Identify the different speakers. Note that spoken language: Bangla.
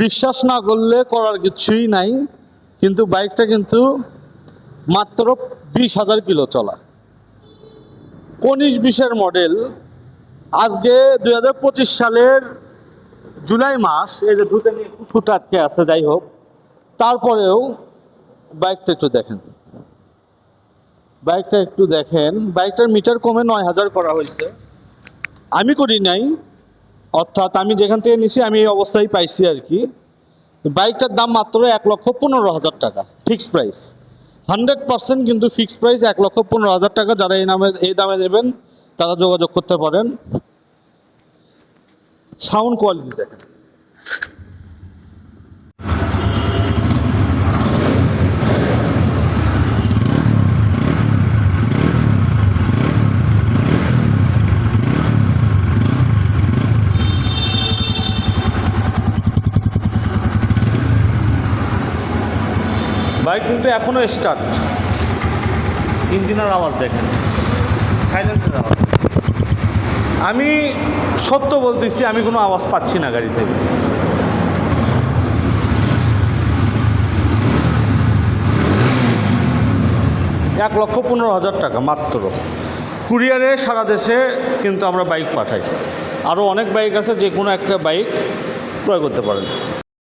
Speaker 1: বিশ্বাস না করলে করার কিছুই নাই, কিন্তু বাইকটা কিন্তু মাত্র 20,000 কিলো চলা, 19-20-এর মডেল। আজকে 2025 সালের জুলাই মাস। এই যে ধুতে নিয়ে একটু সুতো আটকে আছে, যাই হোক, তারপরেও বাইকটা একটু দেখেন, বাইকটার মিটার কমে 9,000 করা হয়েছে। আমি করি নাই, অর্থাৎ আমি যেখান থেকে নিছি আমি এই অবস্থায় পাইছি আর কি। বাইকটার দাম মাত্র 1,15,000 টাকা, ফিক্সড প্রাইস, 100% কিন্তু ফিক্সড প্রাইস 1,15,000 টাকা। যারা এই দামে নেবেন তারা যোগাযোগ করতে পারেন। সাউন্ড কোয়ালিটি দেখেন। বাইক কিন্তু এখনো স্টার্ট, ইঞ্জিনের আওয়াজ দেখেন, সাইলেন্সের আওয়াজ। আমি সত্য বলতেছি, আমি কোনো আওয়াজ পাচ্ছি না গাড়ি থেকে। $1,15,000 মাত্র। কুরিয়ারে সারা দেশে কিন্তু আমরা বাইক পাঠাই। আরও অনেক বাইক আছে, যে কোনো একটা বাইক ক্রয় করতে পারেন।